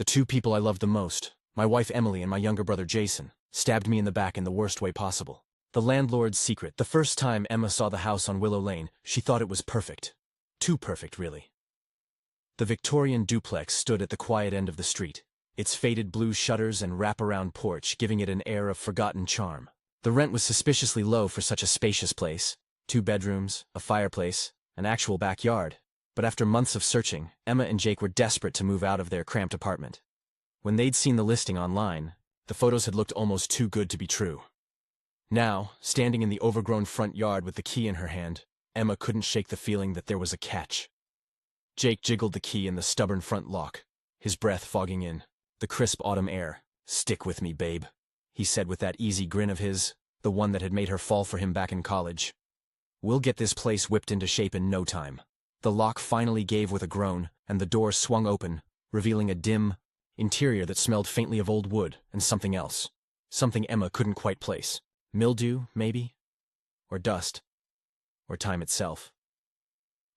The two people I loved the most, my wife Emily and my younger brother Jason, stabbed me in the back in the worst way possible. The landlord's secret. The first time Emma saw the house on Willow Lane, she thought it was perfect. Too perfect, really. The Victorian duplex stood at the quiet end of the street, its faded blue shutters and wraparound porch giving it an air of forgotten charm. The rent was suspiciously low for such a spacious place. 2 bedrooms, a fireplace, an actual backyard. But after months of searching, Emma and Jake were desperate to move out of their cramped apartment. When they'd seen the listing online, the photos had looked almost too good to be true. Now, standing in the overgrown front yard with the key in her hand, Emma couldn't shake the feeling that there was a catch. Jake jiggled the key in the stubborn front lock, his breath fogging in the crisp autumn air. "Stick with me, babe," he said with that easy grin of his, the one that had made her fall for him back in college. "We'll get this place whipped into shape in no time." The lock finally gave with a groan, and the door swung open, revealing a dim interior that smelled faintly of old wood and something else. Something Emma couldn't quite place. Mildew, maybe? Or dust? Or time itself?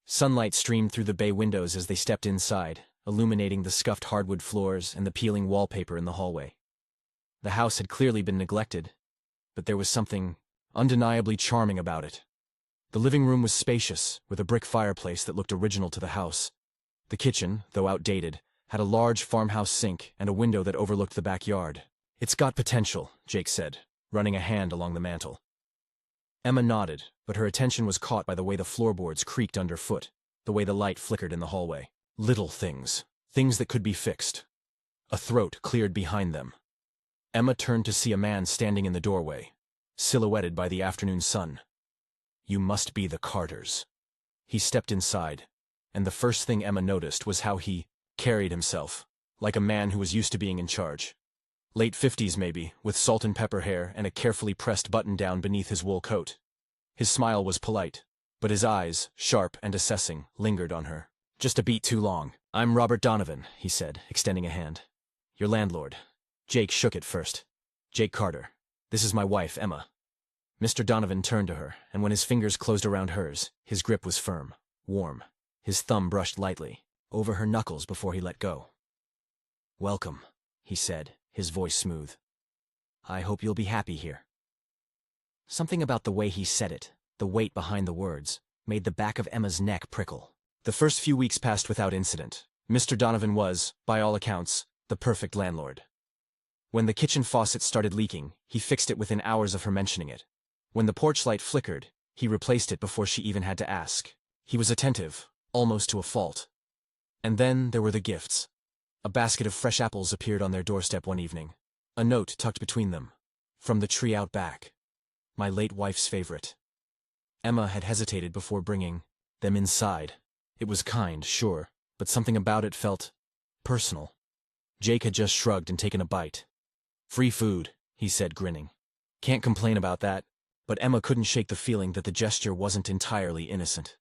Sunlight streamed through the bay windows as they stepped inside, illuminating the scuffed hardwood floors and the peeling wallpaper in the hallway. The house had clearly been neglected, but there was something undeniably charming about it. The living room was spacious, with a brick fireplace that looked original to the house. The kitchen, though outdated, had a large farmhouse sink and a window that overlooked the backyard. "It's got potential," Jake said, running a hand along the mantel. Emma nodded, but her attention was caught by the way the floorboards creaked underfoot, the way the light flickered in the hallway. Little things. Things that could be fixed. A throat cleared behind them. Emma turned to see a man standing in the doorway, silhouetted by the afternoon sun. "You must be the Carters." He stepped inside, and the first thing Emma noticed was how he carried himself, like a man who was used to being in charge. Late 50s maybe, with salt and pepper hair and a carefully pressed button down beneath his wool coat. His smile was polite, but his eyes, sharp and assessing, lingered on her. "Just a beat too long. I'm Robert Donovan," he said, extending a hand. "Your landlord." Jake shook it first. "Jake Carter. This is my wife, Emma." Mr. Donovan turned to her, and when his fingers closed around hers, his grip was firm, warm. His thumb brushed lightly over her knuckles before he let go. "Welcome," he said, his voice smooth. "I hope you'll be happy here." Something about the way he said it, the weight behind the words, made the back of Emma's neck prickle. The first few weeks passed without incident. Mr. Donovan was, by all accounts, the perfect landlord. When the kitchen faucet started leaking, he fixed it within hours of her mentioning it. When the porch light flickered, he replaced it before she even had to ask. He was attentive, almost to a fault. And then there were the gifts. A basket of fresh apples appeared on their doorstep one evening. A note tucked between them. From the tree out back. My late wife's favorite. Emma had hesitated before bringing them inside. It was kind, sure, but something about it felt personal. Jake had just shrugged and taken a bite. "Free food," he said, grinning. "Can't complain about that." But Emma couldn't shake the feeling that the gesture wasn't entirely innocent.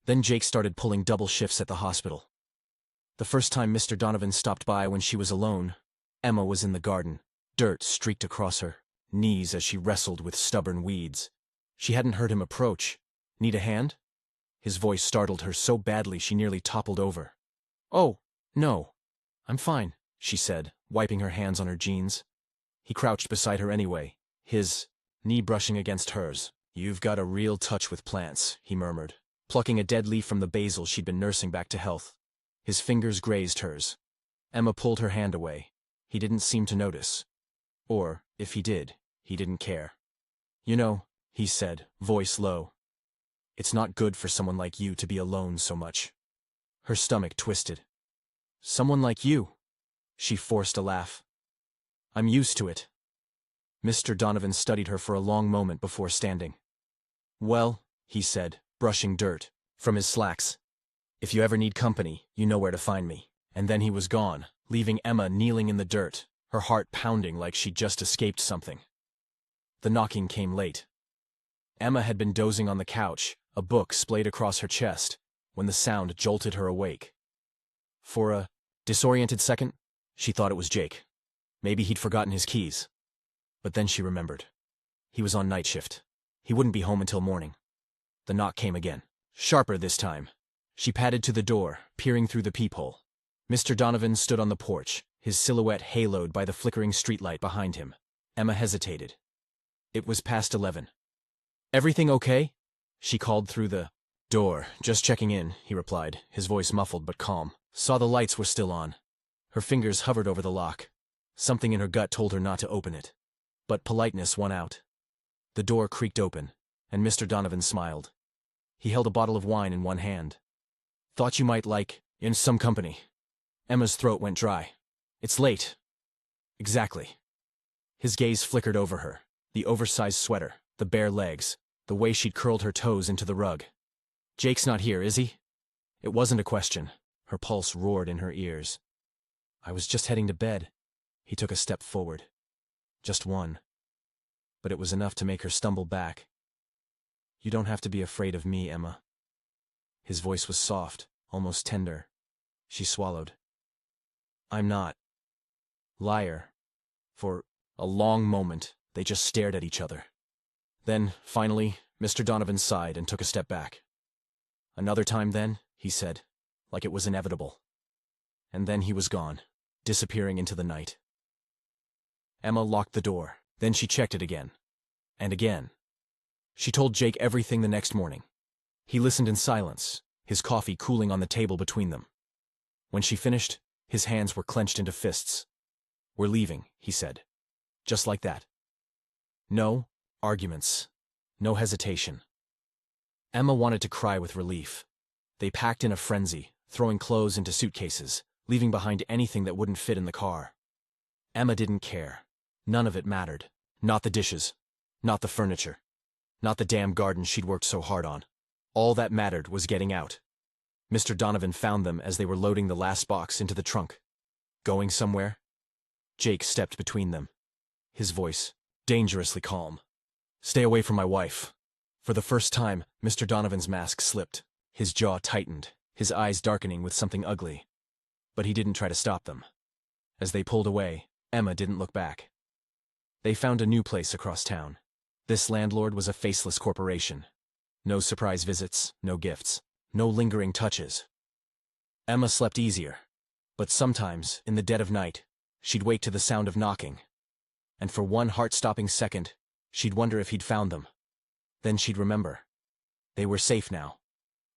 Then Jake started pulling double shifts at the hospital. The first time Mr. Donovan stopped by when she was alone, Emma was in the garden. Dirt streaked across her knees as she wrestled with stubborn weeds. She hadn't heard him approach. "Need a hand?" His voice startled her so badly she nearly toppled over. "Oh, no. I'm fine," she said, wiping her hands on her jeans. He crouched beside her anyway, his knee brushing against hers. "You've got a real touch with plants," he murmured, plucking a dead leaf from the basil she'd been nursing back to health. His fingers grazed hers. Emma pulled her hand away. He didn't seem to notice. Or, if he did, he didn't care. "You know," he said, voice low, "it's not good for someone like you to be alone so much." Her stomach twisted. "Someone like you?" She forced a laugh. "I'm used to it." Mr. Donovan studied her for a long moment before standing. "Well," he said, brushing dirt from his slacks, "if you ever need company, you know where to find me." And then he was gone, leaving Emma kneeling in the dirt, her heart pounding like she'd just escaped something. The knocking came late. Emma had been dozing on the couch, a book splayed across her chest, when the sound jolted her awake. For a disoriented second, she thought it was Jake. Maybe he'd forgotten his keys. But then she remembered. He was on night shift. He wouldn't be home until morning. The knock came again. Sharper this time. She padded to the door, peering through the peephole. Mr. Donovan stood on the porch, his silhouette haloed by the flickering streetlight behind him. Emma hesitated. It was past 11. "Everything okay?" she called through the door. "Just checking in," he replied, his voice muffled but calm. Saw the lights were still on. Her fingers hovered over the lock. Something in her gut told her not to open it. But politeness won out. The door creaked open, and Mr. Donovan smiled. He held a bottle of wine in one hand. "Thought you might like in some company." Emma's throat went dry. "It's late." "Exactly." His gaze flickered over her, the oversized sweater, the bare legs, the way she'd curled her toes into the rug. "Jake's not here, is he?" It wasn't a question. Her pulse roared in her ears. "I was just heading to bed." He took a step forward. Just one. But it was enough to make her stumble back. "You don't have to be afraid of me, Emma." His voice was soft, almost tender. She swallowed. "I'm not." Liar. For a long moment, they just stared at each other. Then, finally, Mr. Donovan sighed and took a step back. "Another time then," he said, like it was inevitable. And then he was gone, disappearing into the night. Emma locked the door. Then she checked it again. And again. She told Jake everything the next morning. He listened in silence, his coffee cooling on the table between them. When she finished, his hands were clenched into fists. "We're leaving," he said. Just like that. No arguments. No hesitation. Emma wanted to cry with relief. They packed in a frenzy, throwing clothes into suitcases, leaving behind anything that wouldn't fit in the car. Emma didn't care. None of it mattered. Not the dishes. Not the furniture. Not the damn garden she'd worked so hard on. All that mattered was getting out. Mr. Donovan found them as they were loading the last box into the trunk. Going somewhere? Jake stepped between them. His voice, dangerously calm. "Stay away from my wife." For the first time, Mr. Donovan's mask slipped. His jaw tightened, his eyes darkening with something ugly. But he didn't try to stop them. As they pulled away, Emma didn't look back. They found a new place across town. This landlord was a faceless corporation. No surprise visits, no gifts, no lingering touches. Emma slept easier. But sometimes, in the dead of night, she'd wake to the sound of knocking. And for one heart-stopping second, she'd wonder if he'd found them. Then she'd remember. They were safe now,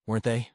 weren't they?